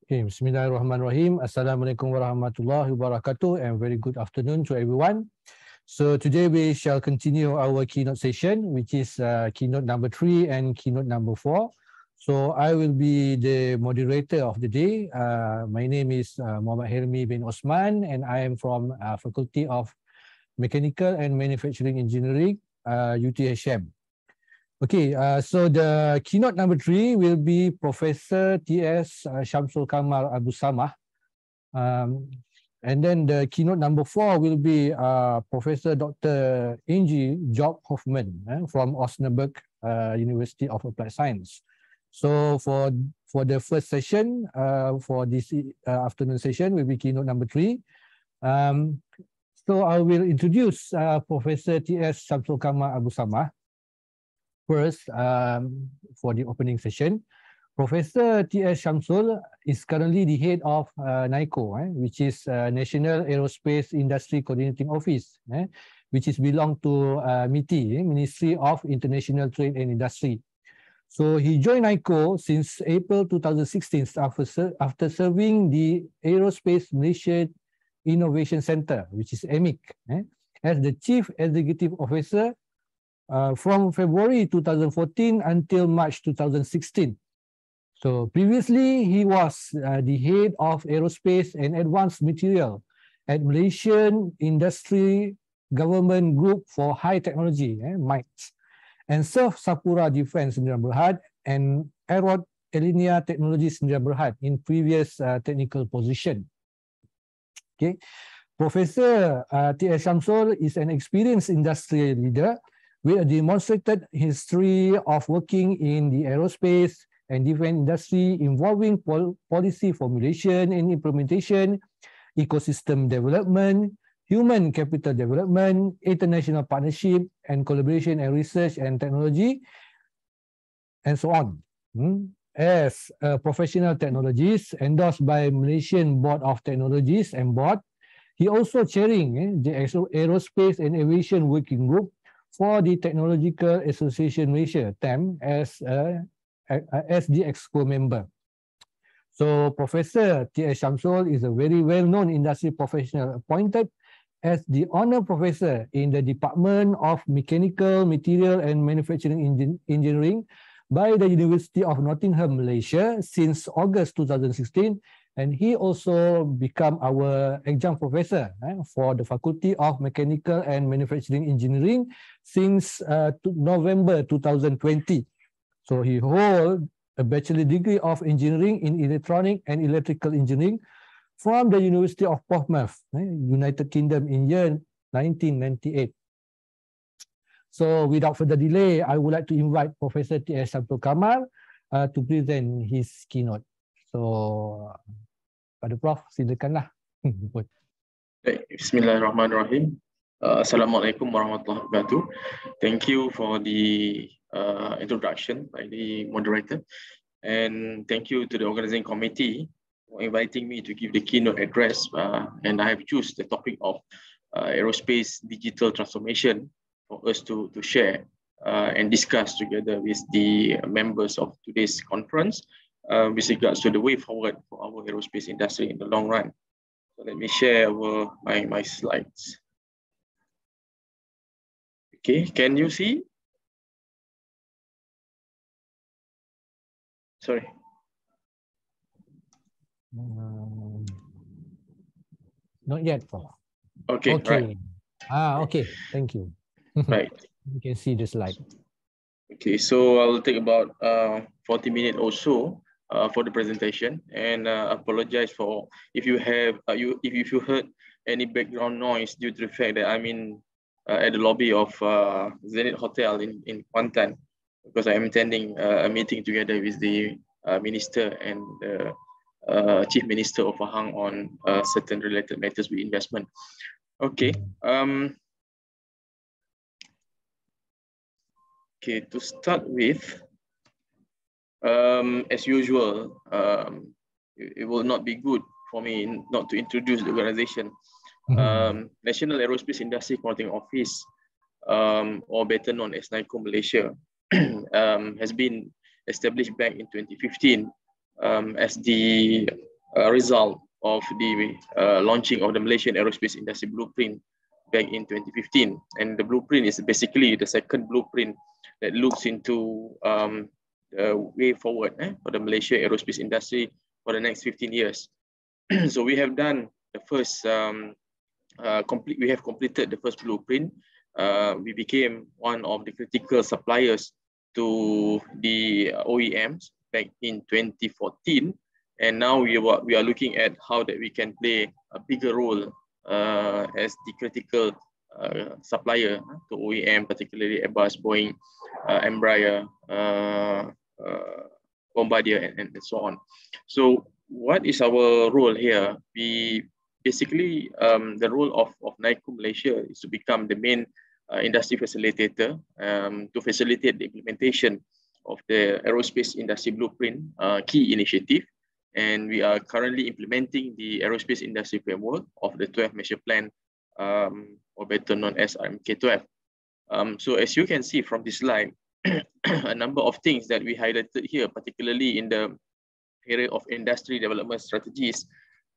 Okay, Bismillahirrahmanirrahim. Assalamualaikum warahmatullahi wabarakatuh, and very good afternoon to everyone. So today we shall continue our keynote session, which is keynote number 3 and keynote number 4. So I will be the moderator of the day. My name is Muhammad Helmi bin Osman, and I am from Faculty of Mechanical and Manufacturing Engineering, UTHM. Okay, so the keynote number 3 will be Professor T.S. Shamsul Kamal Abu Samah. And then the keynote number 4 will be Professor Dr. Angie Job Hoffman from Osnabrück University of Applied Science. So for the first session, for this afternoon session will be keynote number 3. So I will introduce Professor T.S. Shamsul Kamal Abu Samah. First, for the opening session, Professor T.S. Shamsul is currently the head of NICO, which is National Aerospace Industry Coordinating Office, which is belong to MITI, Ministry of International Trade and Industry. So he joined NICO since April 2016 after serving the Aerospace Malaysia Innovation Center, which is AMIC, as the Chief Executive Officer from February 2014 until March 2016. So previously, he was the head of Aerospace and Advanced Material at Malaysian Industry Government Group for High Technology, MITES, and served Sapura Defence Sdn Bhd and Aerot Alinea Technologies Sdn Bhd in previous technical position. Okay, Professor T.S. Shamsul is an experienced industry leader with a demonstrated history of working in the aerospace and defense industry involving policy formulation and implementation, ecosystem development, human capital development, international partnership and collaboration and research and technology, and so on. As a professional technologist endorsed by Malaysian Board of Technologies and Board, he also chairing the Aerospace and Aviation Working Group for the Technological Association Malaysia, TAM, as the EXCO member. So Professor T.S. Shamsul is a very well-known industry professional appointed as the Honour Professor in the Department of Mechanical, Material and Manufacturing Engineering by the University of Nottingham, Malaysia since August 2016. And he also become our adjunct professor for the Faculty of Mechanical and Manufacturing Engineering since November 2020. So he holds a bachelor degree of engineering in electronic and electrical engineering from the University of Portsmouth, United Kingdom in year 1998. So without further delay, I would like to invite Professor T.S. Shamsul Kamal to present his keynote. So pada Prof, silakanlah. Bismillahirrahmanirrahim. Assalamualaikum warahmatullahi wabarakatuh. Thank you for the introduction by the moderator, and thank you to the organizing committee for inviting me to give the keynote address. And I have chosen the topic of aerospace digital transformation for us to share and discuss together with the members of today's conference. With regards to the way forward for our aerospace industry in the long run. So let me share my slides. Okay, can you see? Sorry. Not yet. Okay, right. Okay, thank you. Right. You can see the slide. Okay, so I'll take about 40 minutes or so for the presentation, and apologize for if you have if you heard any background noise due to the fact that I'm in at the lobby of Zenith Hotel in Kuantan, because I am attending a meeting together with the minister and the chief minister of Pahang on certain related matters with investment. Okay. Okay, to start with, as usual, it will not be good for me not to introduce the organization. National Aerospace Industry Coordinating Office, or better known as NICO Malaysia, has been established back in 2015 as the result of the launching of the Malaysian Aerospace Industry Blueprint back in 2015. And the blueprint is basically the second blueprint that looks into the way forward for the Malaysia aerospace industry for the next 15 years. So we have done the first, we have completed the first blueprint. We became one of the critical suppliers to the OEMs back in 2014. And now we are looking at how that we can play a bigger role as the critical supplier to OEM, particularly Airbus, Boeing, Embraer, Bombardier, and so on. So what is our role here? We basically, the role of NICO Malaysia is to become the main industry facilitator to facilitate the implementation of the Aerospace Industry Blueprint key initiative. And we are currently implementing the Aerospace Industry Framework of the 12 Measure Plan, or better known as RMK12. So as you can see from this slide, a number of things that we highlighted here, particularly in the area of industry development strategies,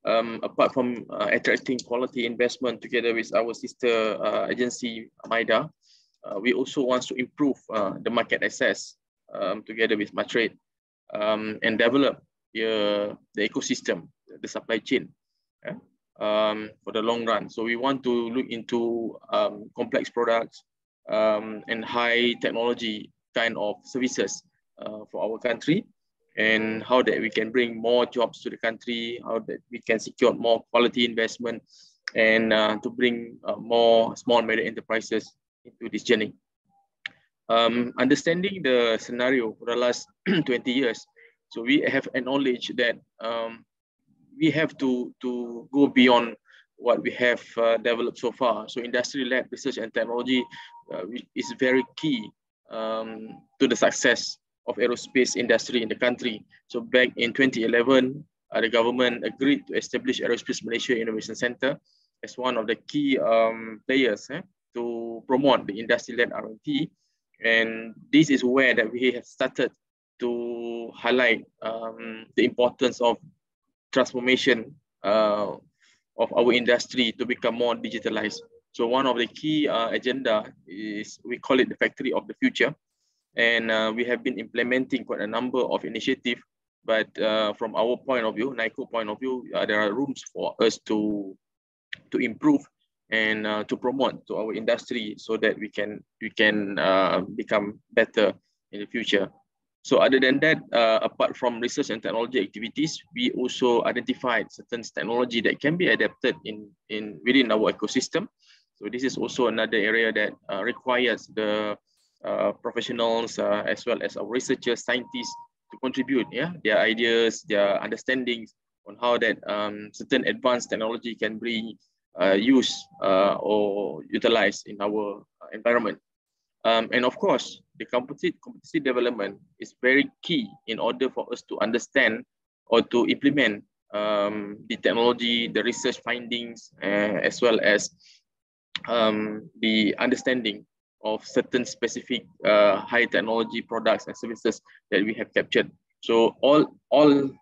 apart from attracting quality investment together with our sister agency, MIDA, we also want to improve the market access together with Matrade and develop the ecosystem, the supply chain for the long run. So we want to look into complex products and high technology kind of services for our country, and how that we can bring more jobs to the country, how that we can secure more quality investment, and to bring more small and medium enterprises into this journey. Understanding the scenario for the last 20 years, so we have acknowledged that we have to go beyond what we have developed so far. So industry-led research and technology is very key to the success of aerospace industry in the country. So back in 2011, the government agreed to establish Aerospace Malaysia Innovation Center as one of the key players to promote the industry-led R&D. And this is where that we have started to highlight the importance of transformation of our industry to become more digitalized. So one of the key agenda is, we call it the Factory of the Future. And we have been implementing quite a number of initiatives, but from our point of view, NICO point of view, there are rooms for us to improve and to promote to our industry so that we can become better in the future. So other than that, apart from research and technology activities, we also identified certain technology that can be adapted within our ecosystem. So this is also another area that requires the professionals as well as our researchers, scientists to contribute their ideas, their understandings on how that certain advanced technology can be used or utilized in our environment. And of course, the competency development is very key in order for us to understand or to implement the technology, the research findings, as well as the understanding of certain specific high technology products and services that we have captured. So all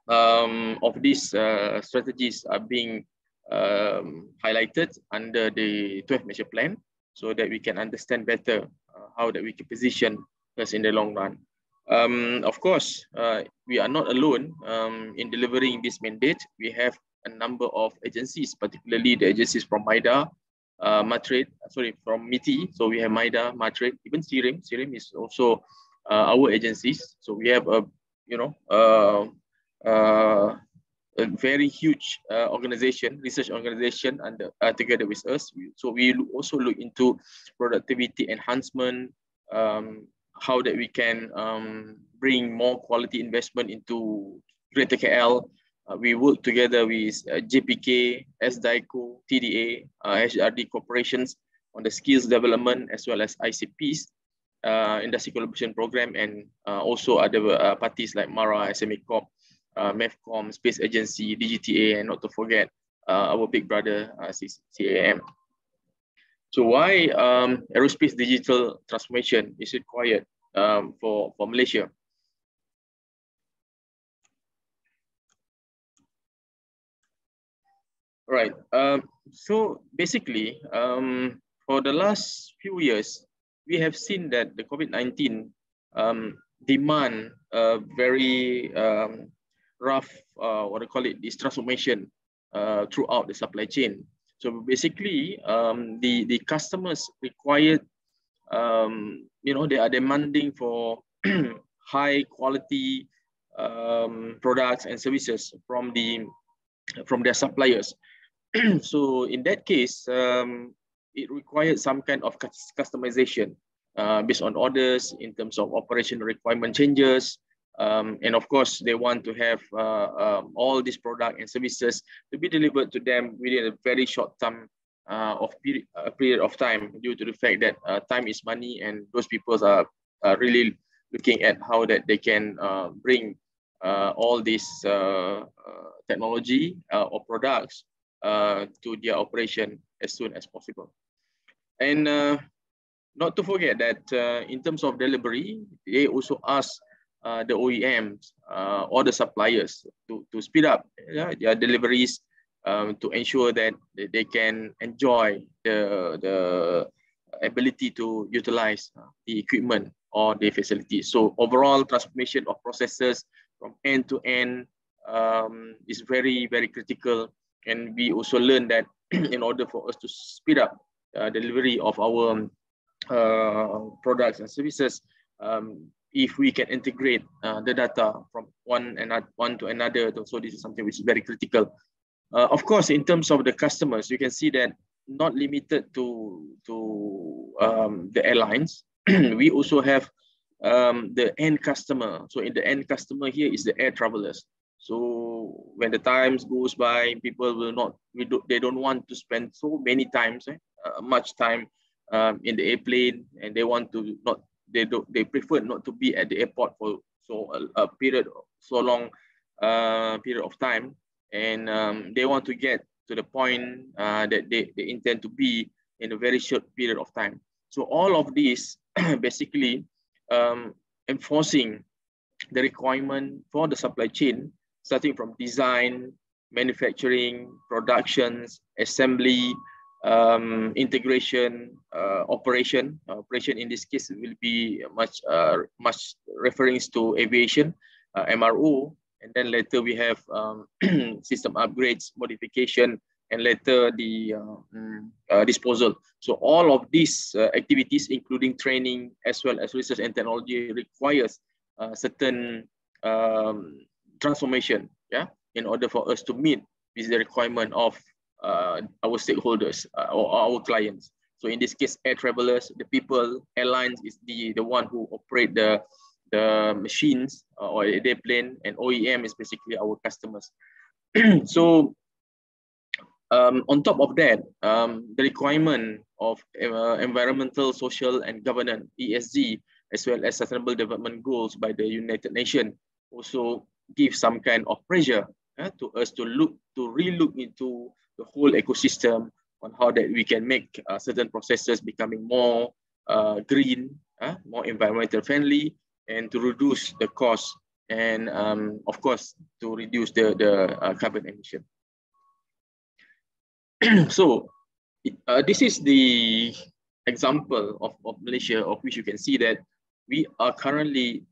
of these strategies are being highlighted under the 12 Measure Plan, so that we can understand better how that we can position us in the long run. Of course, we are not alone in delivering this mandate. We have a number of agencies, particularly the agencies from MIDA, Matrade, from MITI. So we have MIDA, Matrade, even CIRIM. CIRIM is also our agencies. So we have a very huge organization, research organization, and together with us. So we also look into productivity enhancement, how that we can bring more quality investment into Greater KL. We work together with JPK, SDICO, TDA, HRD corporations on the skills development, as well as ICPs, Industry Collaboration Program, and also other parties like MARA, SME Corp, MEFCOM, Space Agency, DGTA, and not to forget our big brother, CAM. So why aerospace digital transformation is required for Malaysia? Right. So basically, for the last few years, we have seen that the COVID-19 demand a very rough, what I call it, this transformation throughout the supply chain. So basically, the customers required, they are demanding for high quality products and services from their suppliers. So in that case, it required some kind of customization based on orders in terms of operational requirement changes. And of course, they want to have all these products and services to be delivered to them within a very short time period of time, due to the fact that time is money, and those people are really looking at how that they can bring all this technology or products to their operation as soon as possible. And not to forget that in terms of delivery, they also ask the OEMs or the suppliers to speed up their deliveries to ensure that they can enjoy the ability to utilize the equipment or the facilities. So overall transformation of processes from end to end is very, very critical. And we also learned that in order for us to speed up delivery of our products and services, if we can integrate the data from one to another, so this is something which is very critical. Of course, in terms of the customers, you can see that not limited to the airlines. We also have the end customer. So in the end customer here is the air travelers. So when the times goes by, people will not, they don't want to spend so many times, much time in the airplane, and they want to not, they prefer not to be at the airport for a long period of time, and they want to get to the point that they intend to be in a very short period of time. So all of this basically enforcing the requirement for the supply chain, starting from design, manufacturing, productions, assembly, integration, operation. Operation in this case will be much referring to aviation, MRO, and then later we have system upgrades, modification, and later the disposal. So all of these activities, including training as well as research and technology, requires certain transformation, in order for us to meet with the requirement of our stakeholders or our clients. So in this case, air travelers, the people, airlines is the one who operate the machines or the airplane, and OEM is basically our customers. So on top of that, the requirement of environmental, social, and governance, ESG, as well as sustainable development goals by the United Nations also give some kind of pressure to us to relook into the whole ecosystem on how that we can make certain processes becoming more green, more environmental friendly, and to reduce the cost, and of course to reduce the carbon emission. So this is the example of Malaysia, of which you can see that we are currently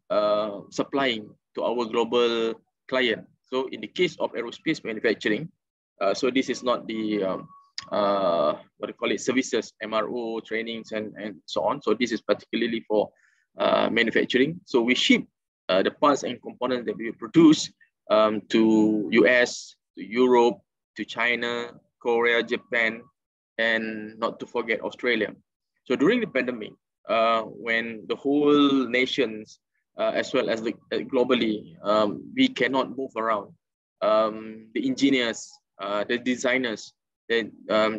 supplying to our global client. So in the case of aerospace manufacturing, so this is not the what do you call it, services, MRO, trainings, and so on. So this is particularly for manufacturing. So we ship the parts and components that we produce to US, to Europe, to China, Korea, Japan, and not to forget Australia. So during the pandemic, when the whole nations, as well as globally, we cannot move around. The engineers, the designers that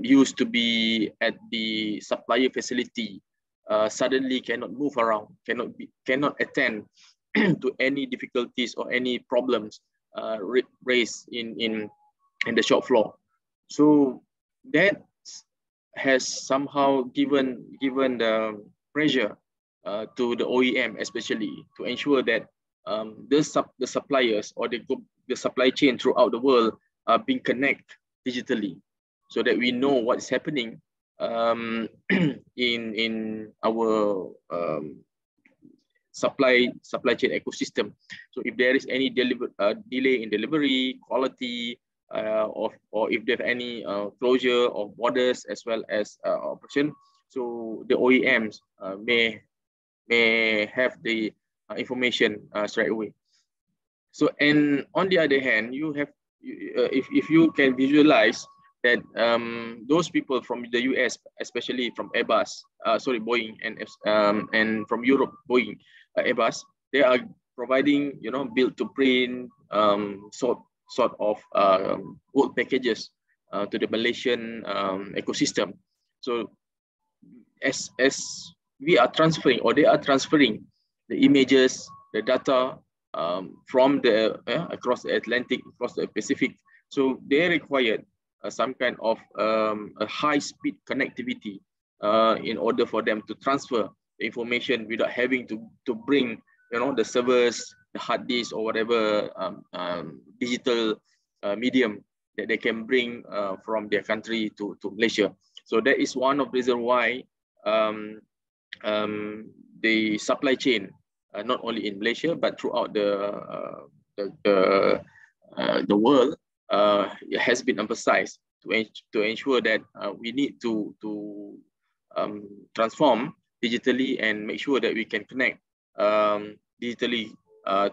used to be at the supplier facility suddenly cannot move around, cannot attend to any difficulties or any problems raised in the shop floor. So that has somehow given the pressure to the OEM, especially to ensure that the suppliers or the supply chain throughout the world are being connected digitally. so that we know what's happening in our supply chain ecosystem. So if there is any delay in delivery, quality, or if they have any closure of borders as well as operation, so the OEMs may have the information straight away. So, and on the other hand, you have, if you can visualize that those people from the US, especially from Airbus, Boeing, and from Europe, Boeing, Airbus, they are providing, you know, build to print sort of work packages to the Malaysian ecosystem. So as we are transferring, or they are transferring the images, the data from the across the Atlantic, across the Pacific, so they required some kind of a high-speed connectivity in order for them to transfer the information without having to bring, you know, the servers, the hard disk, or whatever digital medium that they can bring from their country to Malaysia. So that is one of the reasons why the supply chain, not only in Malaysia but throughout the world, it has been emphasized to ensure that we need to transform digitally and make sure that we can connect digitally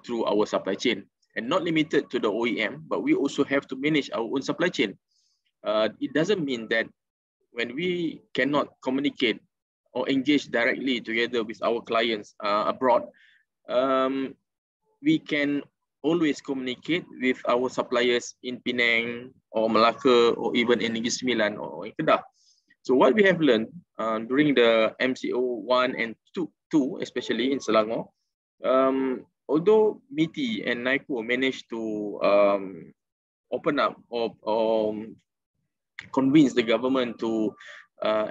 through our supply chain, and not limited to the OEM, but we also have to manage our own supply chain. It doesn't mean that when we cannot communicate or engage directly together with our clients abroad, we can always communicate with our suppliers in Penang or Malacca or even in Negeri Sembilan or in Kedah. So what we have learned during the MCO 1 and 2, especially in Selangor, although MITI and NICO managed to open up or convince the government to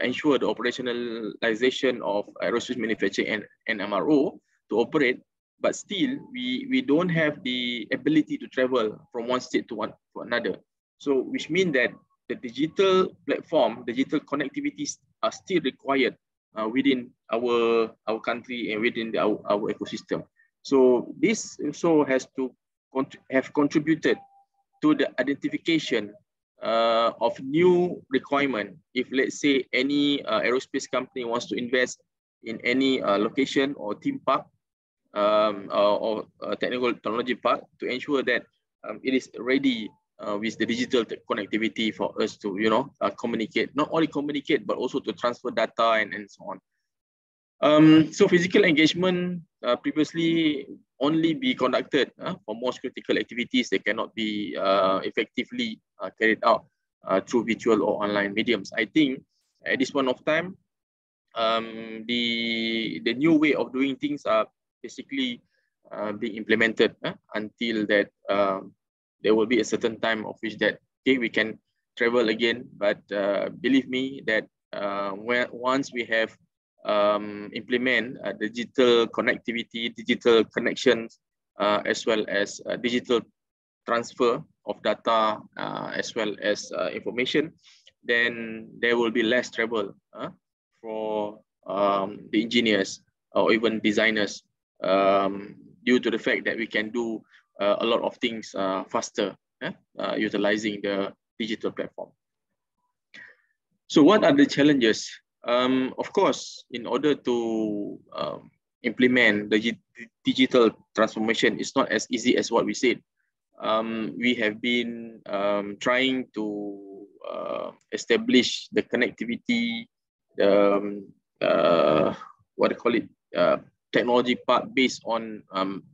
ensure the operationalization of aerospace manufacturing and MRO to operate, but still we don't have the ability to travel from one state to another. So which means that the digital platform, digital connectivities are still required within our country and within our ecosystem. So this also has to have contributed to the identification of new requirement. If let's say any aerospace company wants to invest in any location or theme park or technology park, to ensure that it is ready with the digital connectivity for us to, you know, communicate, not only communicate, but also to transfer data and so on. So physical engagement previously only be conducted for most critical activities. They cannot be effectively carried out through virtual or online mediums. I think at this point of time, the new way of doing things are basically being implemented until that there will be a certain time of which that, okay, we can travel again. But believe me that once we have implement digital connectivity, digital connections, as well as digital transfer of data, as well as information, then there will be less travel for the engineers or even designers, due to the fact that we can do a lot of things faster, utilizing the digital platform. So what are the challenges? Of course, in order to implement the digital transformation, it's not as easy as what we said. We have been trying to establish the connectivity, what do you call it, technology part based on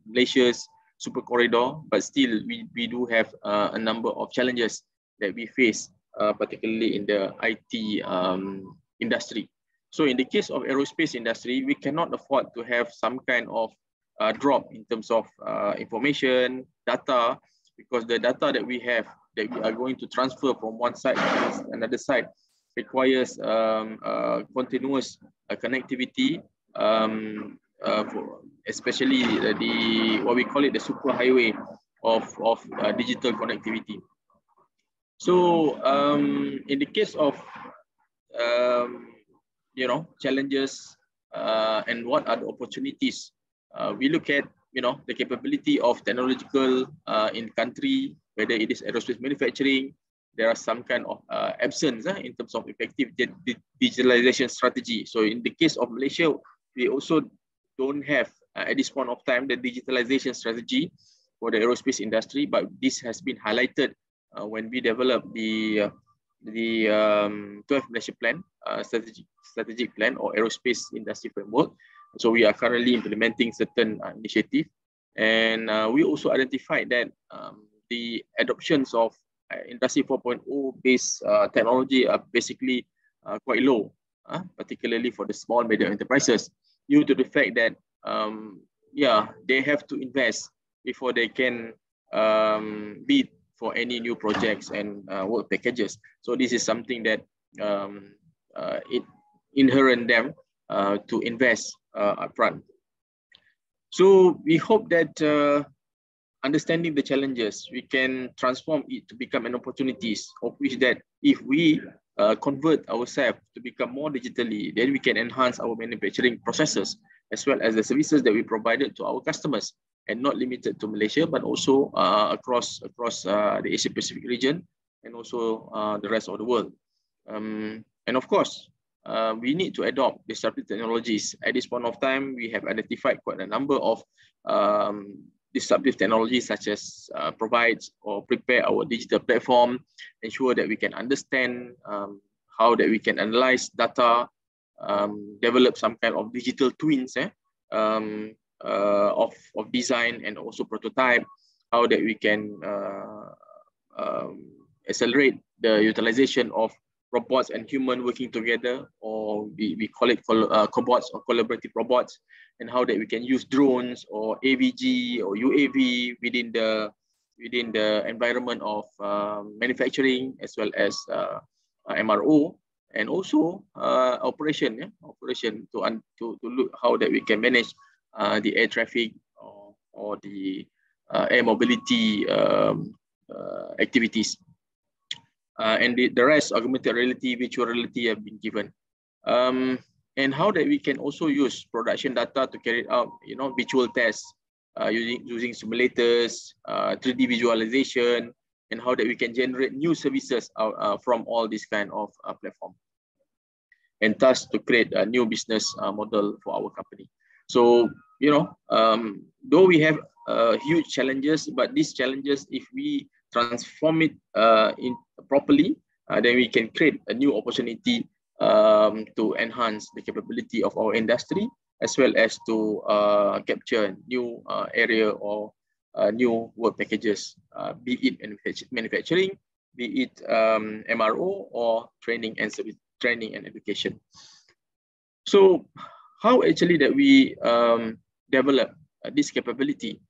Malaysia's super corridor, but still we do have a number of challenges that we face, particularly in the IT industry. So in the case of aerospace industry, we cannot afford to have some kind of drop in terms of information, data, because the data that we have, that we are going to transfer from one side to another side, requires continuous connectivity, especially what we call it the super highway of digital connectivity. So in the case of challenges and what are the opportunities, we look at the capability of technological in country, whether it is aerospace manufacturing. There are some kind of absence in terms of effective digitalization strategy. So in the case of Malaysia, we also don't have at this point of time the digitalization strategy for the aerospace industry, but this has been highlighted when we developed the 12th Malaysia Plan, strategic plan or aerospace industry framework. So we are currently implementing certain initiative, and we also identified that the adoptions of Industry 4.0 based technology are basically quite low, particularly for the small medium enterprises, due to the fact that they have to invest before they can bid for any new projects and work packages. So this is something that it inherent them to invest upfront. So we hope that understanding the challenges, we can transform it to become an opportunities, of which that if we convert ourselves to become more digitally, then we can enhance our manufacturing processes as well as the services that we provided to our customers, and not limited to Malaysia, but also across the Asia Pacific region and also the rest of the world. And of course, we need to adopt disruptive technologies. At this point of time, we have identified quite a number of disruptive technologies, such as provide or prepare our digital platform, ensure that we can understand how that we can analyze data, develop some kind of digital twins of design and also prototype, how that we can accelerate the utilization of robots and human working together, or we call it cobots or collaborative robots, and how that we can use drones or AVG or UAV within the environment of manufacturing as well as MRO, and also operation to look how that we can manage the air traffic or the air mobility activities. And the rest, augmented reality, virtual reality, have been given. And how that we can also use production data to carry out, visual tests using simulators, 3D visualization, and how that we can generate new services from all this kind of platform, and thus to create a new business model for our company. So, though we have huge challenges, but these challenges, if we transform it properly, then we can create a new opportunity to enhance the capability of our industry, as well as to capture new area or new work packages, be it manufacturing, be it MRO, or training and education. So how actually that we develop this capability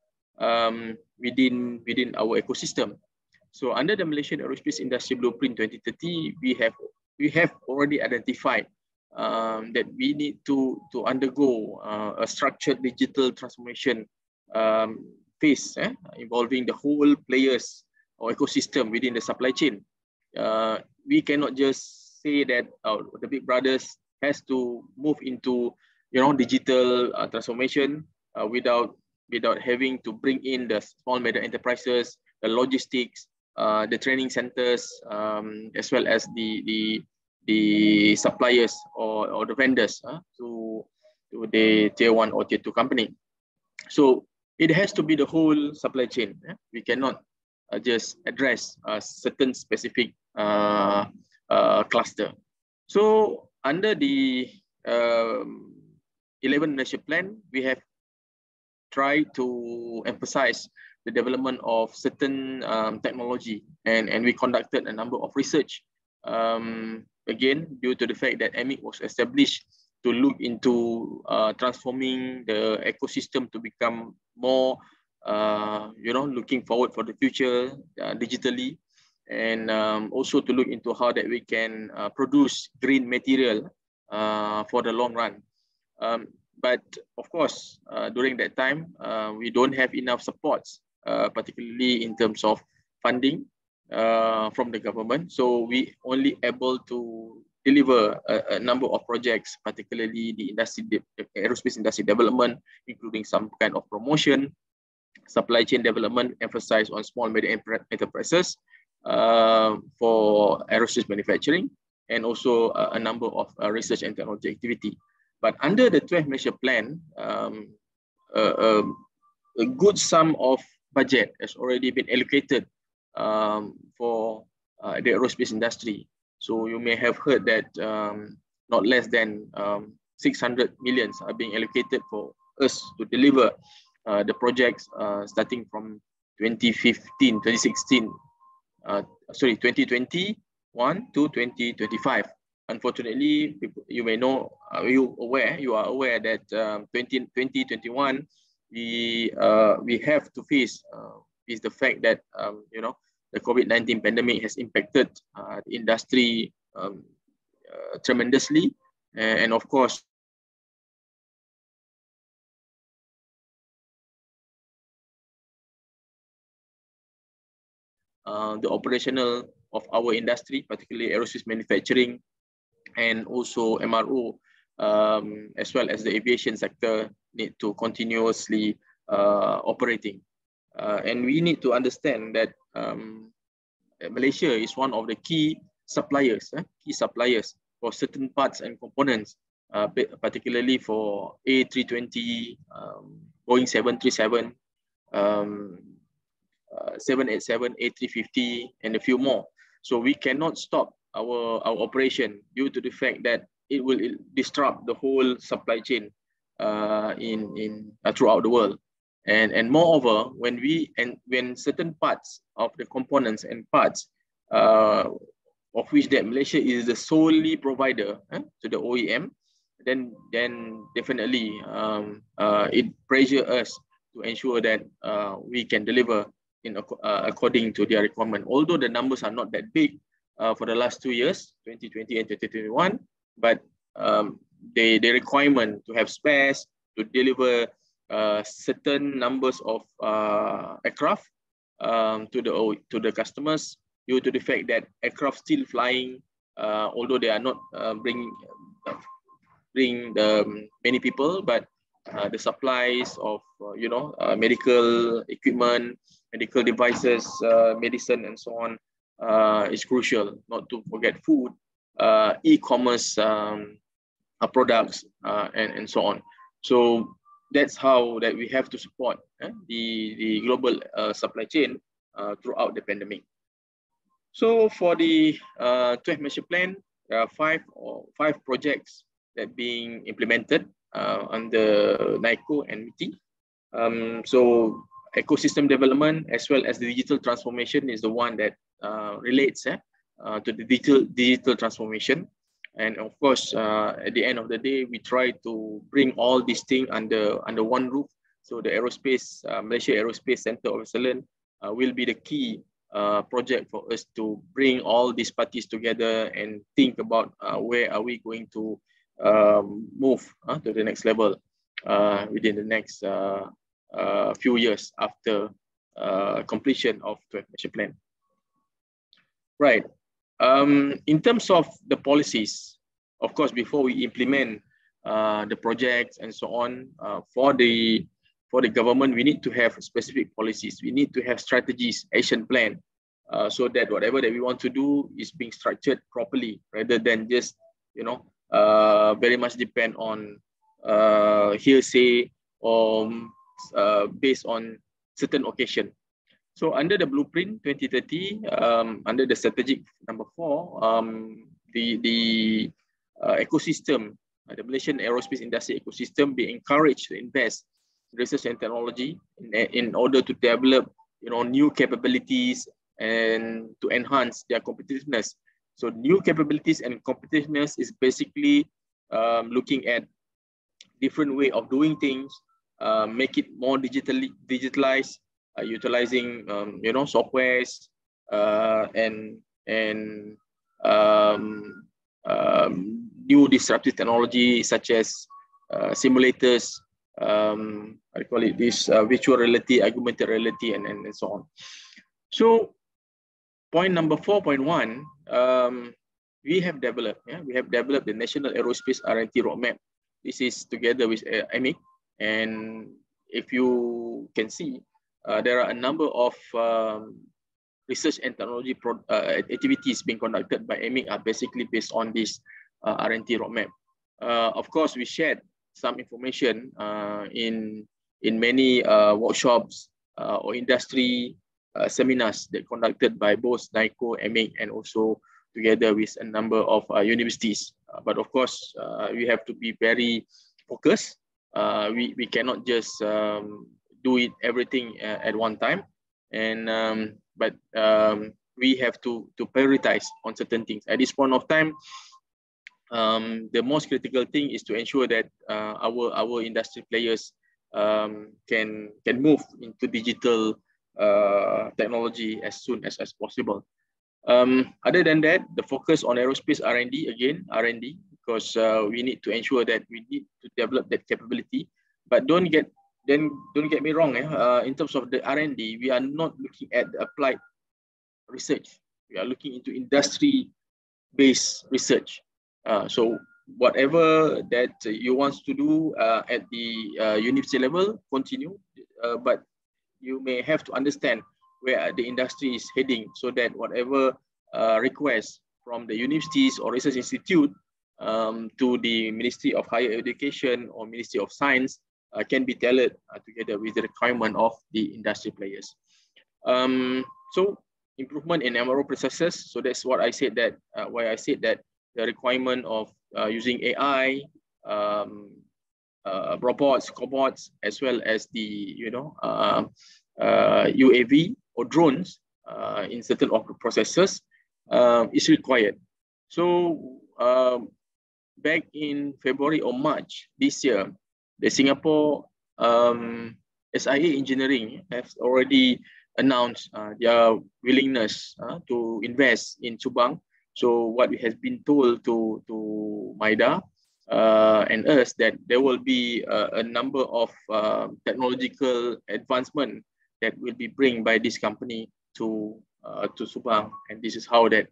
within our ecosystem? So under the Malaysian Aerospace Industry Blueprint 2030, we have already identified that we need to undergo a structured digital transformation phase involving the whole players or ecosystem within the supply chain. We cannot just say that the big brothers has to move into digital transformation without having to bring in the small medium enterprises, the logistics, the training centers, as well as the suppliers or the vendors to the tier 1 or tier 2 company. So it has to be the whole supply chain. We cannot just address a certain specific cluster. So under the 11th Malaysia Plan, we have tried to emphasize the development of certain technology, and we conducted a number of research. Again, due to the fact that AMIC was established to look into transforming the ecosystem to become more, looking forward for the future digitally, and also to look into how that we can produce green material for the long run. But of course, during that time, we don't have enough supports, particularly in terms of funding. from the government. So we only able to deliver a number of projects, particularly the aerospace industry development, including some kind of promotion, supply chain development, emphasize on small medium enterprises for aerospace manufacturing, and also a number of research and technology activity. But under the 12th Malaysia Plan, a good sum of budget has already been allocated for the aerospace industry. So you may have heard that not less than 600 millions are being allocated for us to deliver the projects starting from 2021 to 2025. Unfortunately, you may know, you are aware that 2021 we have to face is the fact that the COVID-19 pandemic has impacted the industry tremendously, and of course the operational of our industry, particularly aerospace manufacturing and also MRO, as well as the aviation sector, need to continuously operating. And we need to understand that Malaysia is one of the key suppliers for certain parts and components, particularly for A320, Boeing 737, 787, A350, and a few more. So we cannot stop our operation due to the fact that it will disrupt the whole supply chain throughout the world. And moreover, when certain parts of the components and parts of which that Malaysia is the solely provider to the OEM, then definitely it pressures us to ensure that we can deliver according to their requirement. Although the numbers are not that big for the last 2 years, 2020 and 2021, but the requirement to have spares to deliver certain numbers of aircraft to the customers, due to the fact that aircraft still flying, although they are not bring many people, but the supplies of medical equipment, medical devices, medicine, and so on is crucial. Not to forget food, e-commerce products, and so on. So that's how that we have to support the global supply chain throughout the pandemic. So for the 12th Malaysia Plan, there are five projects that being implemented under NICO and MITI. So ecosystem development as well as the digital transformation is the one that relates to the digital transformation. And of course, at the end of the day, we try to bring all these things under one roof. So the aerospace, Malaysia Aerospace Center of Excellence will be the key project for us to bring all these parties together and think about where are we going to move to the next level within the next few years after completion of 12th Malaysia Plan. Right. In terms of the policies, of course, before we implement the projects and so on, for the government, we need to have specific policies. We need to have strategies, action plan, so that whatever that we want to do is being structured properly, rather than just very much depend on hearsay or based on certain occasion. So under the blueprint 2030, under the strategic number 4, the ecosystem, the Malaysian aerospace industry ecosystem, be encouraged to invest in research and technology in order to develop new capabilities and to enhance their competitiveness. So new capabilities and competitiveness is basically looking at different way of doing things, make it more digitalized, utilizing softwares and new disruptive technology such as simulators, I call it this virtual reality, augmented reality, and so on. So point number 4.1, we have developed the National Aerospace R&D Roadmap. This is together with AMIC, and if you can see, there are a number of research and technology activities being conducted by AMIC are basically based on this R&D roadmap. Of course, we shared some information in many workshops or industry seminars that conducted by both NICO, AMIC, and also together with a number of universities. But of course, we have to be very focused. We cannot just do it everything at one time, and but we have to prioritize on certain things. At this point of time, the most critical thing is to ensure that our industry players can move into digital technology as soon as possible. Other than that, the focus on aerospace R&D, again, R&D, because we need to ensure that we need to develop that capability. But don't get me wrong, in terms of the R&D, we are not looking at the applied research. We are looking into industry-based research. So whatever that you want to do at the university level, continue, but you may have to understand where the industry is heading, so that whatever requests from the universities or research institute to the Ministry of Higher Education or Ministry of Science can be tailored together with the requirement of the industry players. So improvement in MRO processes. So that's what I said, that why I said that the requirement of using AI, robots, cobots, as well as the UAV or drones in certain of the processes is required. So back in February or March this year, the Singapore SIA Engineering has already announced their willingness to invest in Subang. So what has been told to MIDA and us, that there will be a number of technological advancement that will be bring by this company to Subang, and this is how that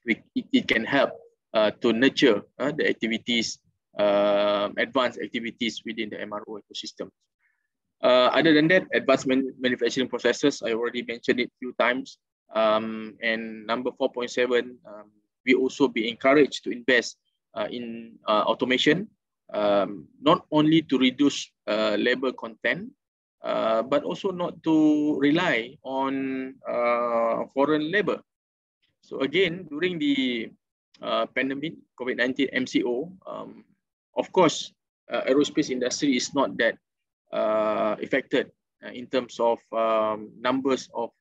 it can help to nurture the activities, advanced activities within the MRO ecosystem. Other than that, advanced manufacturing processes, I already mentioned it a few times. And number 4.7, we also be encouraged to invest in automation, not only to reduce labor content, but also not to rely on foreign labor. So again, during the pandemic, COVID-19 MCO, of course, aerospace industry is not that affected in terms of numbers of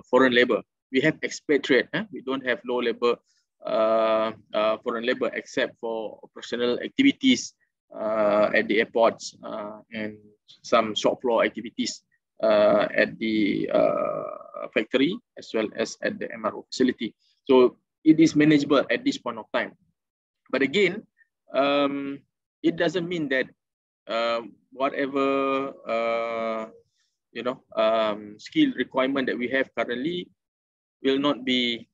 foreign labor. We have expatriate, we don't have low labor foreign labor, except for operational activities at the airports and some shop floor activities at the factory, as well as at the MRO facility. So it is manageable at this point of time. But again, it doesn't mean that whatever skill requirement that we have currently will not be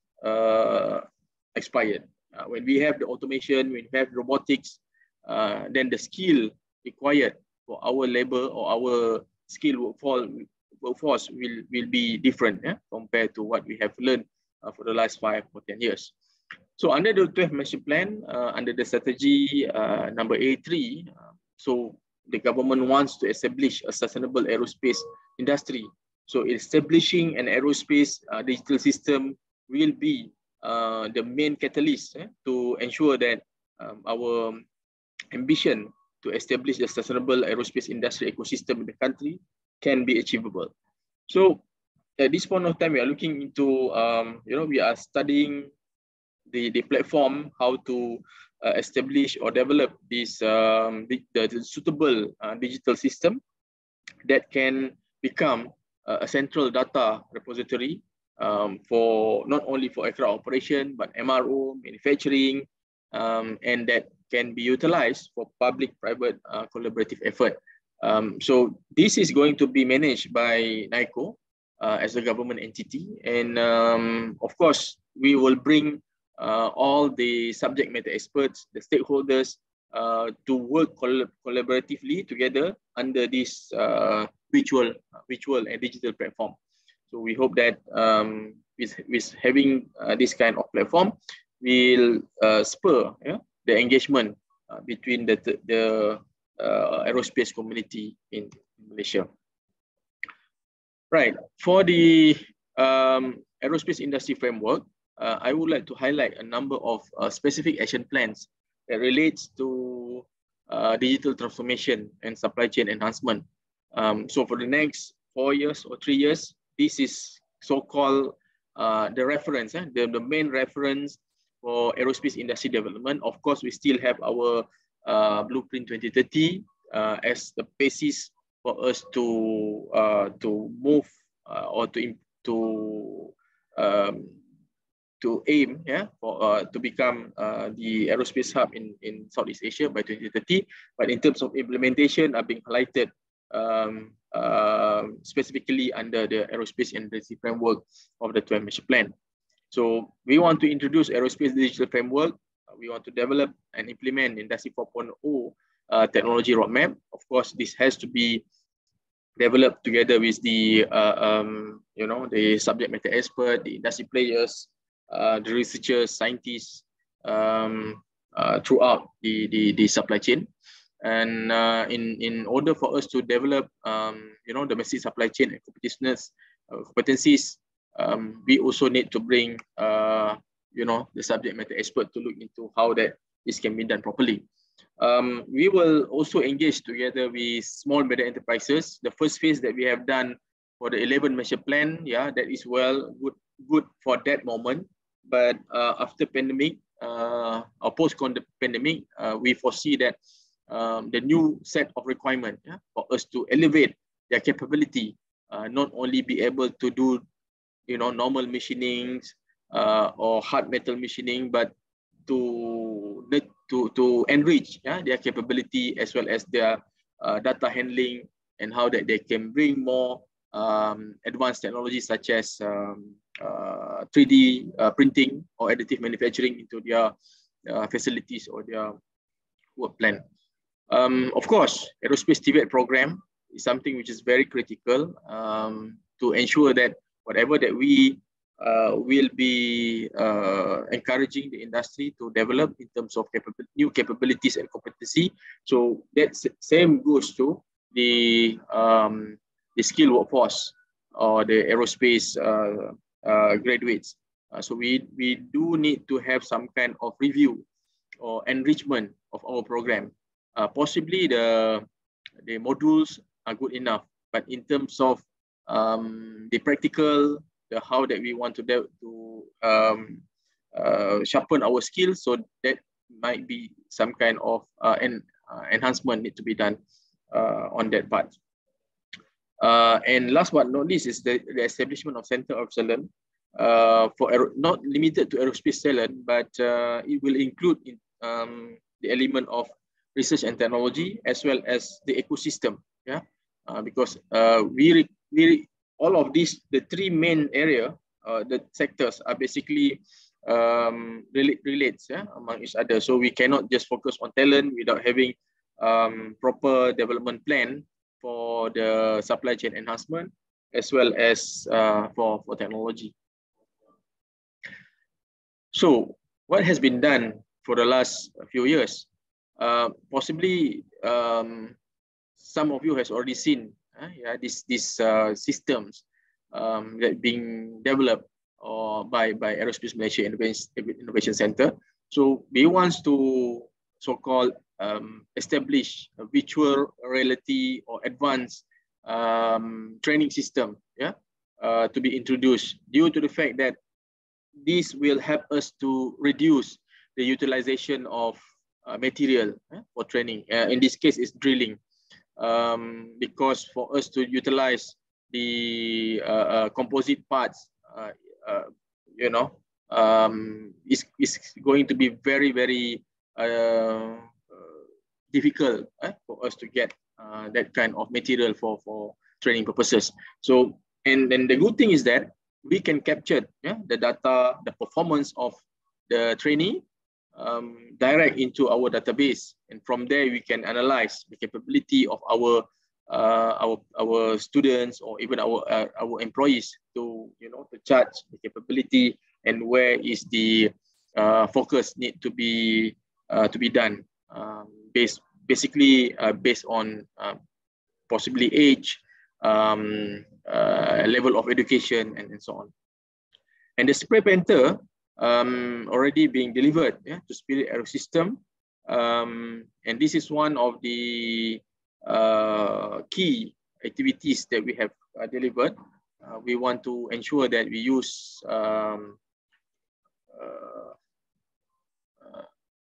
expired. When we have the automation, when we have robotics, then the skill required for our labor or our skill workforce will be different compared to what we have learned for the last 5 or 10 years. So under the 12th Master Plan, under the strategy number A3, so the government wants to establish a sustainable aerospace industry. So establishing an aerospace digital system will be the main catalyst to ensure that our ambition to establish a sustainable aerospace industry ecosystem in the country can be achievable. So at this point of time, we are looking into, we are studying the platform, how to establish or develop this the suitable digital system that can become a central data repository for not only for aircraft operation, but MRO, manufacturing, and that can be utilized for public-private collaborative effort. So this is going to be managed by NICO, as a government entity. And of course, we will bring all the subject matter experts, the stakeholders, to work collaboratively together under this virtual and digital platform. So we hope that with having this kind of platform, will spur the engagement between the aerospace community in Malaysia. Right. For the aerospace industry framework, I would like to highlight a number of specific action plans that relates to digital transformation and supply chain enhancement. So for the next 4 years or 3 years, this is so-called the reference, the main reference for aerospace industry development. Of course, we still have our Blueprint 2030 as the basis for us to move or to aim to become the aerospace hub in Southeast Asia by 2030. But in terms of implementation, are being highlighted specifically under the aerospace industry framework of the 12 Malaysia Plan. So we want to introduce aerospace digital framework. We want to develop and implement Industry 4.0 technology roadmap. Of course, this has to be developed together with the the subject matter expert, the industry players, the researchers, scientists throughout the supply chain. And in order for us to develop domestic supply chain and competencies, we also need to bring the subject matter expert to look into how that this can be done properly. We will also engage together with small medium enterprises. The first phase that we have done for the 11 Malaysia Plan, that is good for that moment. But after pandemic or post-pandemic, we foresee that the new set of requirements for us to elevate their capability, not only be able to do normal machinings or hard metal machining, but to enrich their capability as well as their data handling, and how that they can bring more advanced technologies such as 3D printing or additive manufacturing into their facilities or their work plan. Of course, aerospace TVET program is something which is very critical to ensure that whatever that we will be encouraging the industry to develop in terms of new capabilities and competency. So that same goes to the skilled workforce or the aerospace graduates. So we do need to have some kind of review or enrichment of our program. Possibly the modules are good enough, but in terms of the practical, the how that we want to sharpen our skills, so that might be some kind of enhancement need to be done on that part. And last but not least is the establishment of Center of Excellence for not limited to aerospace talent, but it will include the element of research and technology as well as the ecosystem. Because we all of these, the three main area, the sectors are basically relates among each other. So we cannot just focus on talent without having proper development plan for the supply chain enhancement as well as for technology. So what has been done for the last few years? Possibly some of you has already seen these systems that being developed by Aerospace Malaysia Innovation Center. So we want to so-called establish a virtual reality or advanced training system to be introduced, due to the fact that this will help us to reduce the utilization of material for training. In this case, it's drilling. Because for us to utilize the composite parts, is going to be very, very difficult for us to get that kind of material for training purposes. So And then the good thing is that we can capture the data, the performance of the trainee direct into our database, and from there we can analyze the capability of our students, or even our employees, to to judge the capability and where is the focus need to be done, basically based on possibly age, level of education, and so on. And the spray painter already being delivered to Spirit Aerosystem, and this is one of the key activities that we have delivered. We want to ensure that we use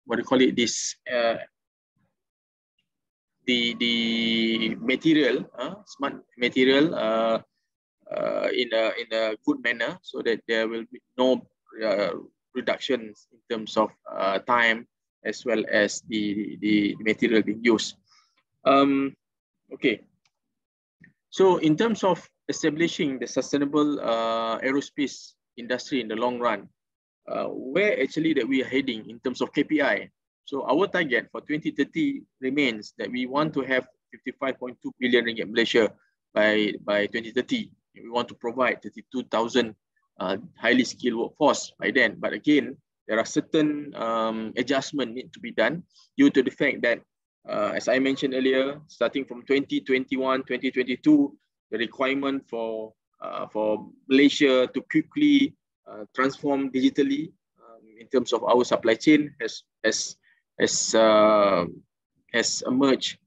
what do you call it, this the material, smart material, in a good manner, so that there will be no reductions in terms of time, as well as the material being used. Okay, so in terms of establishing the sustainable aerospace industry in the long run, where actually that we are heading in terms of KPI. So our target for 2030 remains that we want to have 55.2 billion ringgit Malaysia by 2030. We want to provide 32,000 highly skilled workforce by then. But again, there are certain adjustments need to be done due to the fact that, as I mentioned earlier, starting from 2021, 2022, the requirement for Malaysia to quickly transform digitally in terms of our supply chain has emerged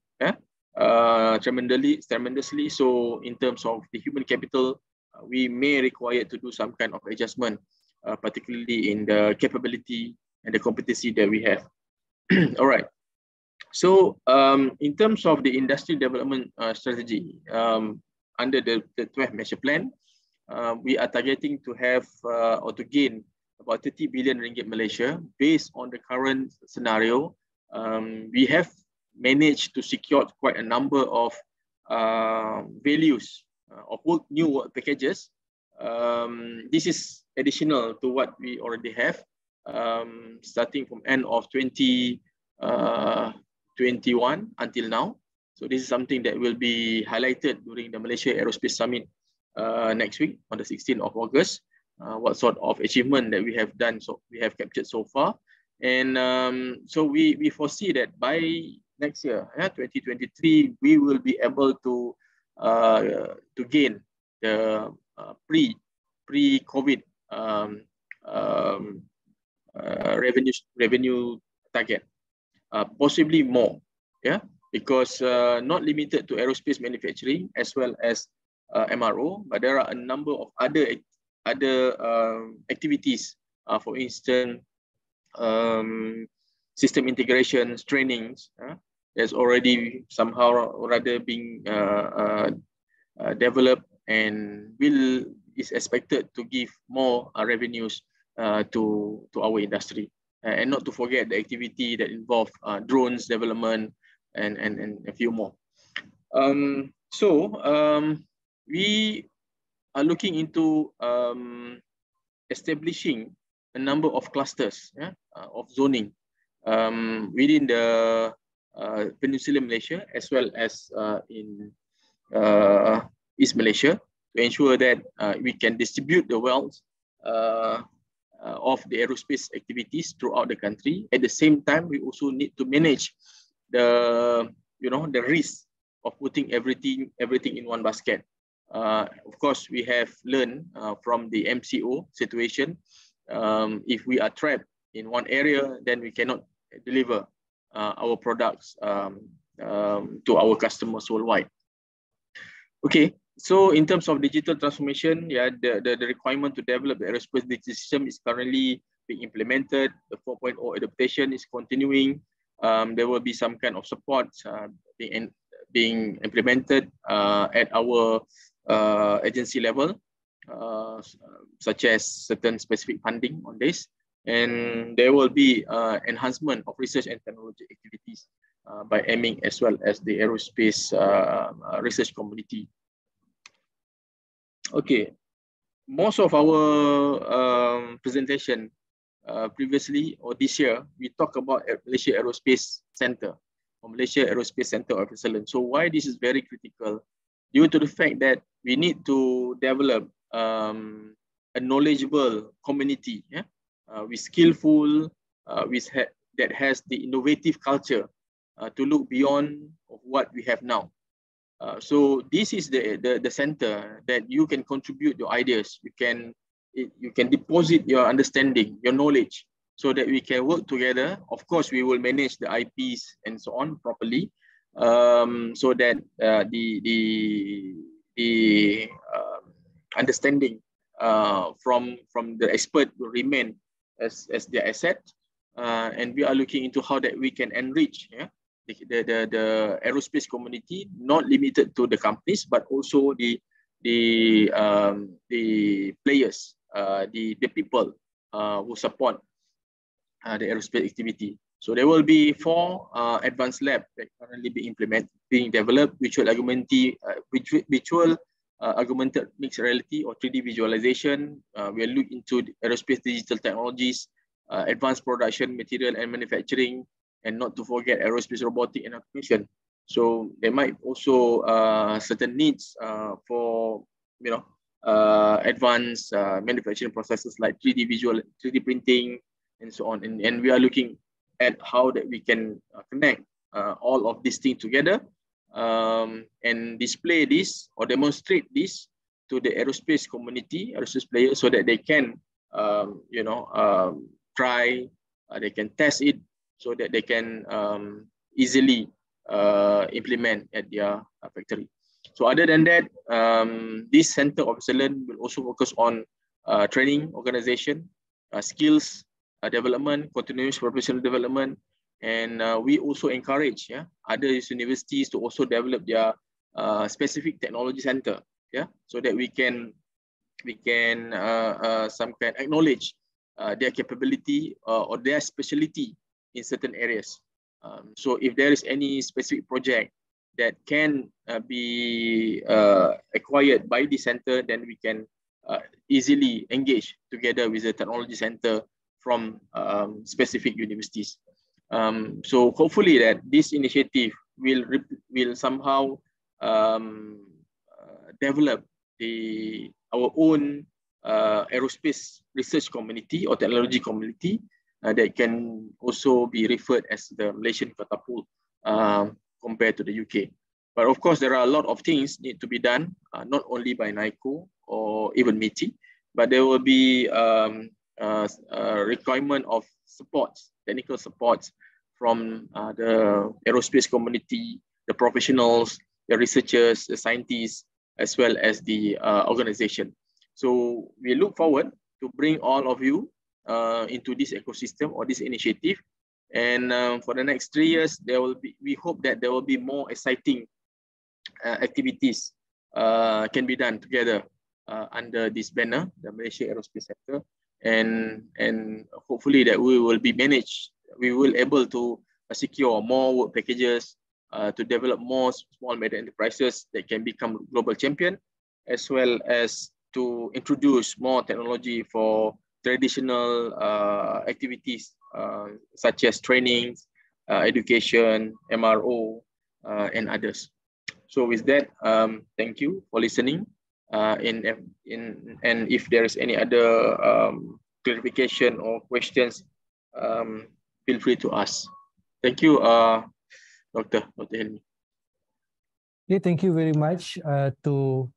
tremendously. So in terms of the human capital, we may require to do some kind of adjustment, particularly in the capability and the competency that we have. All right. So in terms of the industry development strategy, under the 12th Master Plan, we are targeting to have or to gain about 30 billion ringgit Malaysia. Based on the current scenario, we have managed to secure quite a number of values of new work packages. This is additional to what we already have, starting from end of 2021 until now. So this is something that will be highlighted during the Malaysia Aerospace Summit next week on the 16th of August. What sort of achievement that we have done, so we have captured so far. And so we foresee that by next year, 2023, we will be able to gain the pre-COVID revenue target, possibly more, because not limited to aerospace manufacturing as well as MRO, but there are a number of other activities, for instance, system integrations, trainings, that's already somehow or rather being developed and is expected to give more revenues to our industry. And not to forget the activity that involve drones development and a few more. We are looking into establishing a number of clusters of zoning within the Peninsular Malaysia, as well as in East Malaysia, to ensure that we can distribute the wealth of the aerospace activities throughout the country. At the same time, we also need to manage the risk of putting everything in one basket. Of course, we have learned from the MCO situation. If we are trapped in one area, then we cannot deliver our products to our customers worldwide. Okay, so in terms of digital transformation, the requirement to develop the aerospace digital system is currently being implemented. The 4.0 adaptation is continuing. There will be some kind of support being implemented at our agency level, such as certain specific funding on this. And there will be enhancement of research and technology activities by aiming as well as the aerospace research community. Okay, most of our presentation previously or this year, we talk about Malaysia Aerospace Center or Malaysia Aerospace Center of Excellence. So why this is very critical? Due to the fact that we need to develop a knowledgeable community, with skillful, that has the innovative culture to look beyond of what we have now. So this is the center that you can contribute your ideas. You can deposit your understanding, your knowledge, so that we can work together. Of course, we will manage the IPs and so on properly, so that the understanding from the expert will remain as their asset. And we are looking into how that we can enrich the aerospace community, not limited to the companies, but also the players, the people who support the aerospace activity. So there will be 4 advanced labs that currently being developed: visual augmented mixed reality or 3D visualization. We'll look into aerospace digital technologies, advanced production, material and manufacturing, and not to forget aerospace robotic and automation. So there might also certain needs for advanced manufacturing processes like 3D printing and so on. And we are looking at how that we can connect all of these things together and display this or demonstrate this to the aerospace community, aerospace players, so that they can try, they can test it, so that they can easily implement at their factory. So other than that, this Center of Excellence will also focus on training, organization, skills development, continuous professional development, and we also encourage other universities to also develop their specific technology center, so that we can acknowledge their capability or their specialty in certain areas. So if there is any specific project that can be acquired by the center, then we can easily engage together with the technology center from specific universities. So hopefully that this initiative will somehow develop our own aerospace research community or technology community that can also be referred as the Malaysian Catapult compared to the UK. But of course, there are a lot of things need to be done, not only by NICO or even MITI, but there will be requirement of supports, technical supports from the aerospace community, the professionals, the researchers, the scientists, as well as the organization. So we look forward to bring all of you into this ecosystem or this initiative. And for the next 3 years, we hope that there will be more exciting activities can be done together under this banner, the Malaysia Aerospace Center, and hopefully that we will able to secure more work packages to develop more small medium enterprises that can become global champion, as well as to introduce more technology for traditional activities such as trainings, education, MRO, and others. So with that, thank you for listening. And if there is any other clarification or questions, feel free to ask. Thank you, Dr. Helmi. Okay, thank you very much to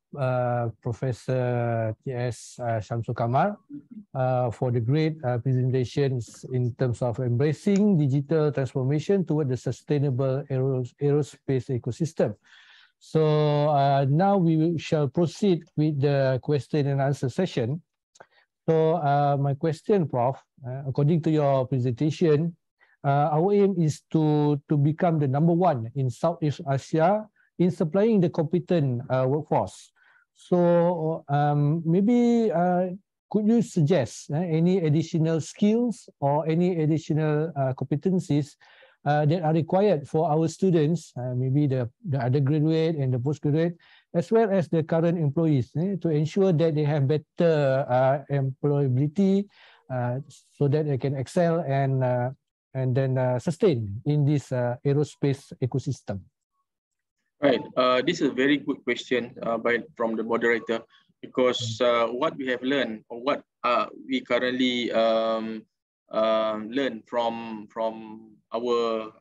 Professor T.S. Shamsul Kamal for the great presentations in terms of embracing digital transformation toward the sustainable aerospace ecosystem. So now we shall proceed with the question and answer session. So my question, Prof, according to your presentation, our aim is to become the #1 in Southeast Asia in supplying the competent workforce. So maybe could you suggest any additional skills or any additional competencies that are required for our students, maybe the undergraduate and the postgraduate, as well as the current employees to ensure that they have better employability so that they can excel and then sustain in this aerospace ecosystem? Right. This is a very good question from the moderator, because what we have learned, or what we currently learn from our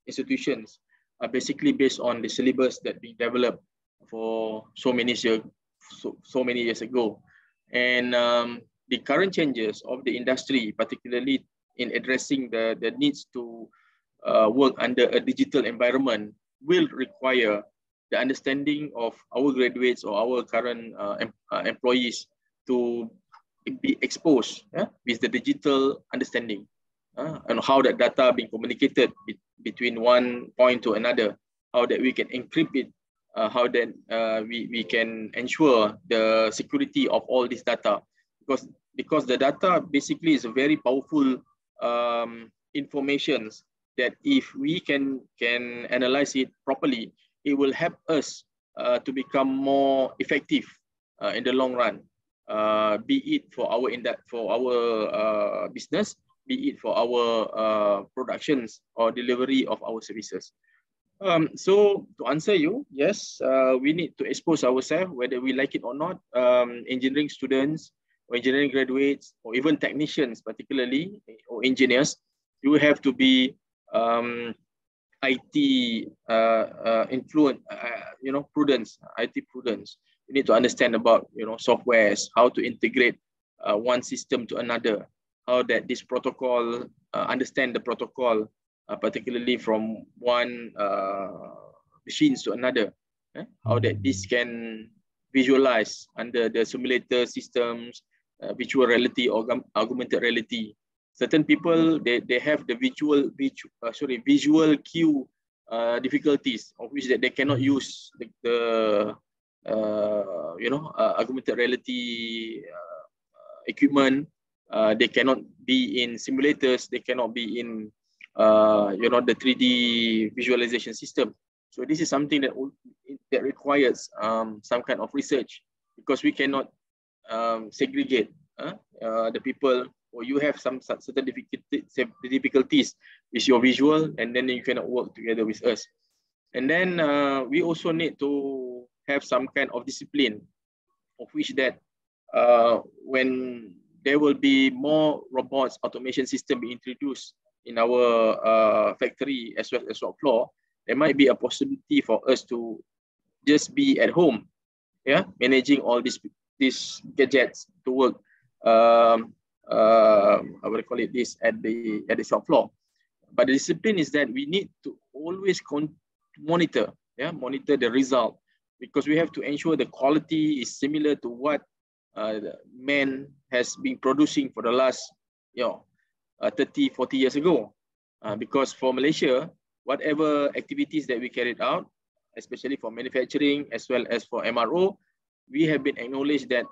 institutions, are basically based on the syllabus that we developed for so many years ago, and the current changes of the industry, particularly in addressing the needs to work under a digital environment, will require the understanding of our graduates or our current employees to be exposed with the digital understanding and how that data being communicated between one point to another, how that we can encrypt it, how that we can ensure the security of all this data, because the data basically is a very powerful information that if we can analyze it properly, it will help us to become more effective in the long run, be it for our business, be it for our productions or delivery of our services. So to answer you, yes, we need to expose ourselves, whether we like it or not. Engineering students or engineering graduates, or even technicians, particularly, or engineers, you have to be IT influent, prudence, IT prudence. You need to understand about softwares, how to integrate one system to another, how that this protocol, understand the protocol, particularly from one machines to another, how that this can visualize under the simulator systems, virtual reality or augmented reality. Certain people, they have the visual cue difficulties, of which that they cannot use the augmented reality equipment. They cannot be in simulators. They cannot be in the 3D visualization system. So this is something that requires some kind of research, because we cannot segregate the people, or you have some certain difficulties with your visual, and then you cannot work together with us. And then we also need to have some kind of discipline, of which that when there will be more robots, automation system be introduced in our factory as well as shop floor, there might be a possibility for us to just be at home, managing all these gadgets to work. I will call it this at the shop floor. But the discipline is that we need to always monitor the result, because we have to ensure the quality is similar to what man has been producing for the last 30, 40 years ago. Because for Malaysia, whatever activities that we carried out, especially for manufacturing as well as for MRO, we have been acknowledged that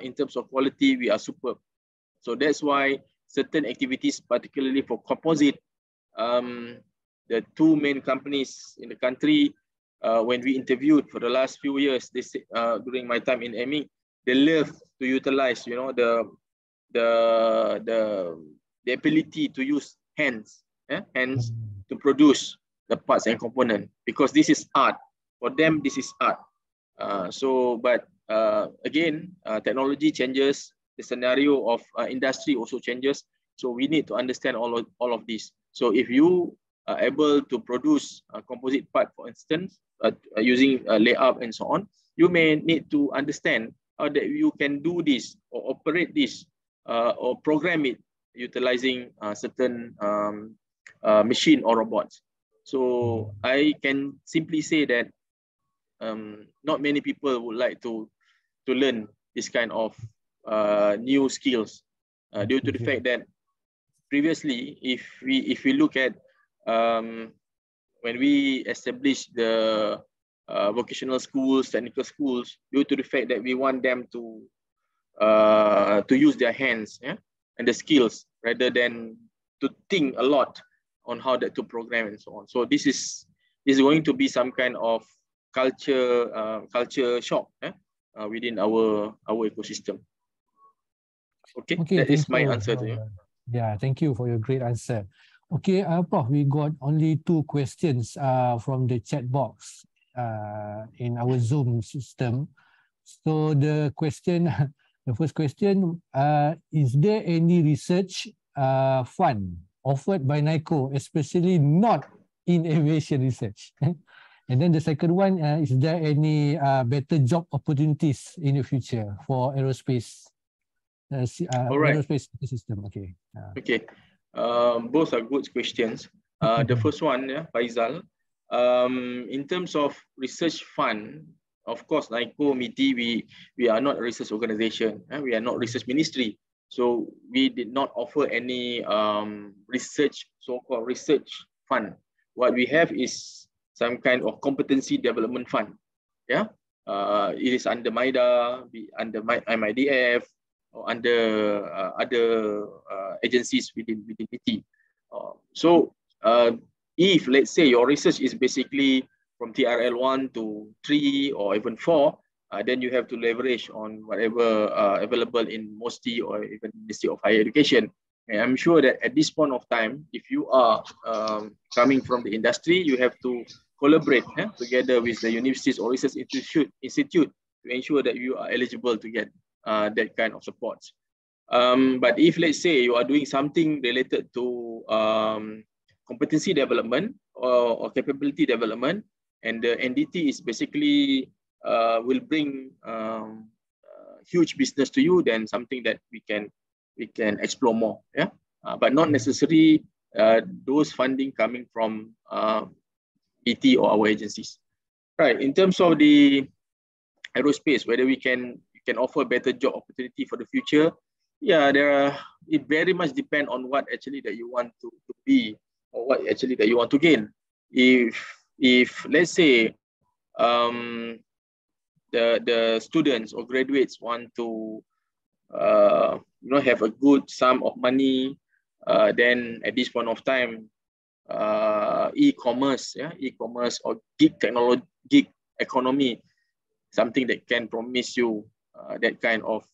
in terms of quality, we are superb. So that's why certain activities, particularly for composite, the two main companies in the country, when we interviewed for the last few years, they say, during my time in EMI, they love to utilize, the ability to use hands to produce the parts and component, because this is art. For them, this is art. But again, technology changes, the scenario of industry also changes. So we need to understand all of this. So if you are able to produce a composite part, for instance, using layout and so on, you may need to understand how that you can do this or operate this or program it utilizing certain machine or robots. So I can simply say that not many people would like to learn this kind of new skills due to the fact that previously, if we look at when we established the vocational schools, technical schools, due to the fact that we want them to use their hands and the skills rather than to think a lot on how to program and so on. So this is going to be some kind of culture shock within our ecosystem. Okay, that is my answer to you. Yeah, thank you for your great answer. Okay, Prof, we got only 2 questions from the chat box in our Zoom system. So the question, the first question, is there any research fund offered by NICO, especially not in aviation research? And then the second one, is there any better job opportunities in the future for aerospace? All right. Aerospace system. Okay. Okay. Both are good questions. The first one, Faisal. In terms of research fund, of course, NICO, MITI, we are not a research organization. We are not research ministry. So we did not offer any research, so-called research fund. What we have is some kind of competency development fund. Yeah. It is under MIDA, under MIDF, or under other agencies within MITI. So if, let's say, your research is basically from TRL 1 to 3 or even 4, then you have to leverage on whatever available in MOSTI or even Ministry of Higher Education. And I'm sure that at this point of time, if you are coming from the industry, you have to collaborate together with the universities or research institute to ensure that you are eligible to get that kind of support. But if, let's say, you are doing something related to competency development or capability development, and the NDT is basically will bring huge business to you, then something that we can explore more. Yeah, but not necessarily those funding coming from ET or our agencies. Right. In terms of the aerospace, whether we can offer better job opportunity for the future, yeah, it very much depends on what actually that you want to be, or what actually that you want to gain. If let's say the students or graduates want to have a good sum of money, then at this point of time, e-commerce or gig technology, gig economy, something that can promise you that kind of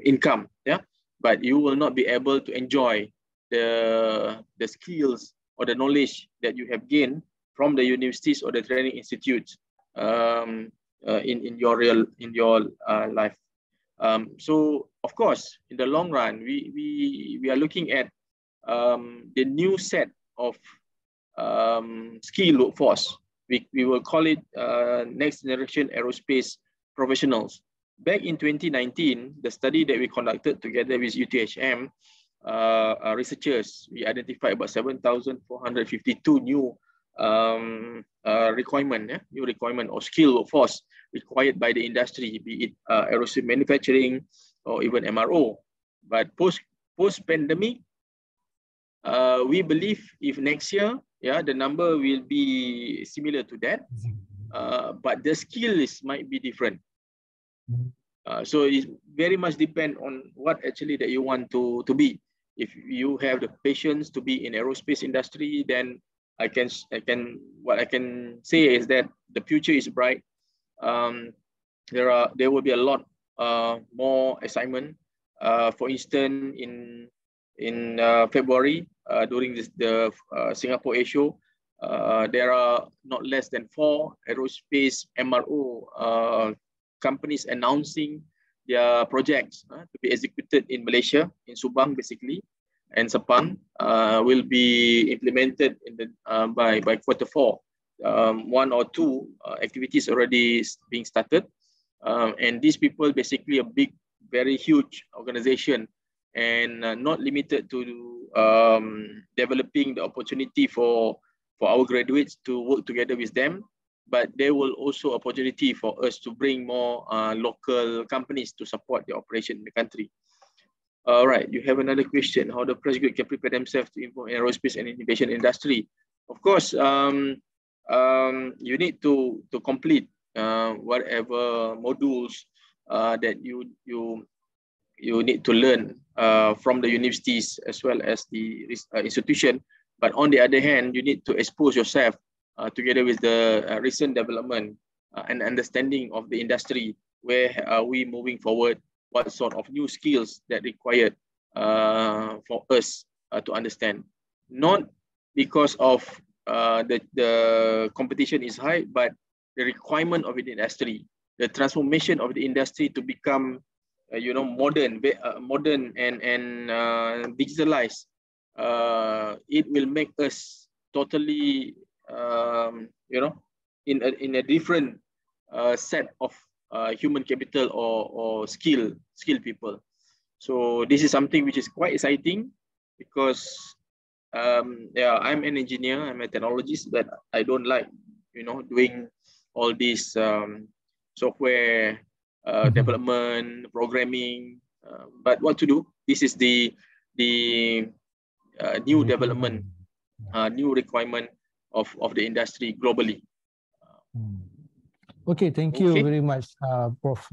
income, but you will not be able to enjoy the skills or the knowledge that you have gained from the universities or the training institutes in your life. So of course, in the long run, we are looking at the new set of skilled workforce. We will call it next generation aerospace professionals. Back in 2019, the study that we conducted together with UTHM researchers, we identified about 7,452 new requirement or skill workforce required by the industry, be it aerospace manufacturing or even MRO. But post-pandemic, we believe if next year, the number will be similar to that, but the skills might be different. So it very much depends on what actually that you want to be. If you have the patience to be in aerospace industry, then what I can say is that the future is bright. There will be a lot more assignment. For instance, in February during the Singapore Air Show, there are not less than 4 aerospace MRO companies announcing their projects to be executed in Malaysia, in Subang basically, and Sepang will be implemented in by Q4. 1 or 2 activities already being started, and these people basically a big, very huge organization, and not limited to developing the opportunity for our graduates to work together with them, but there will also opportunity for us to bring more local companies to support the operation in the country. All right, you have another question: how the press group can prepare themselves to involve in aerospace and innovation industry? Of course, you need to complete whatever modules that you need to learn from the universities as well as the institution. But on the other hand, you need to expose yourself together with the recent development and understanding of the industry, where are we moving forward, what sort of new skills that required for us to understand. Not because of the competition is high, but the requirement of the industry, the transformation of the industry to become modern and digitalized. It will make us totally in a different set of human capital or skilled people. So this is something which is quite exciting, because I'm an engineer, I'm a technologist, but I don't like doing all this software development, programming, but what to do? This is the new development, new requirement of the industry globally. Okay, thank you very much, Prof.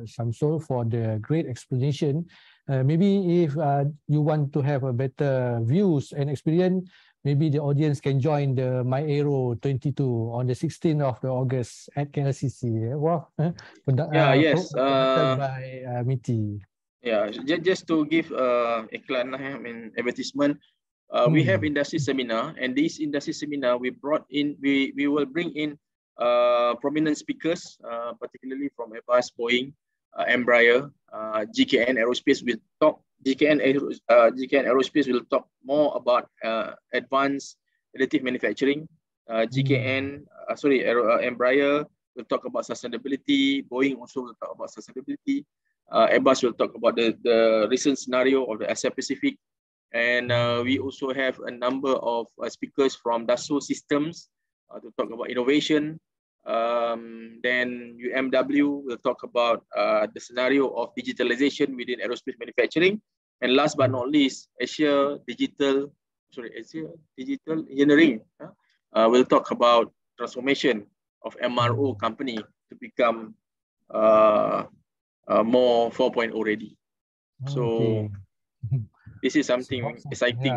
Shamsul, for the great explanation. Maybe if you want to have a better views and experience, maybe the audience can join the MyAero 22 on the 16th of August at KLCC. Yes. Conducted by MITI. Yeah, just to give advertisement. We have industry seminar, and this industry seminar we will bring in prominent speakers, particularly from Airbus, Boeing, Embraer, GKN Aerospace will talk. GKN Aerospace will talk more about advanced additive manufacturing. Embraer will talk about sustainability. Boeing also will talk about sustainability. Airbus will talk about the recent scenario of the Asia Pacific. And we also have a number of speakers from Dassault Systems to talk about innovation. Then UMW will talk about the scenario of digitalization within aerospace manufacturing. And last but not least, Asia Digital Engineering will talk about transformation of MRO company to become more 4.0 ready. So this is something exciting.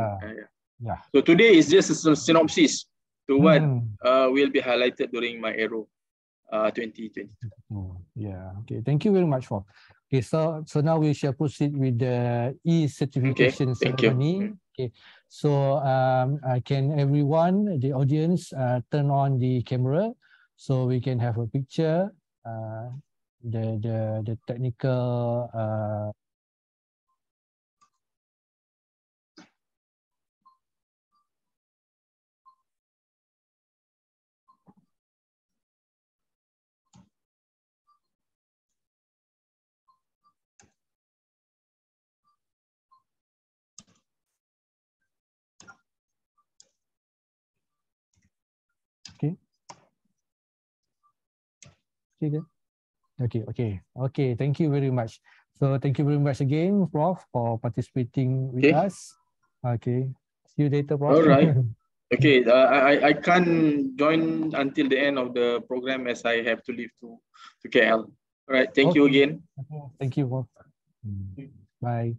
So today is just a synopsis to what will be highlighted during MyAero 2022. Yeah. Okay. Thank you very much for. Okay. So now we shall proceed with the e-certification ceremony. Okay. So can everyone, the audience, turn on the camera so we can have a picture. The technical. Okay. Thank you very much. So thank you very much again, Prof, for participating with us. Okay. See you later, Prof. All right. Okay. I can't join until the end of the program, as I have to leave to KL. All right. Thank you again. Thank you, Prof. Bye.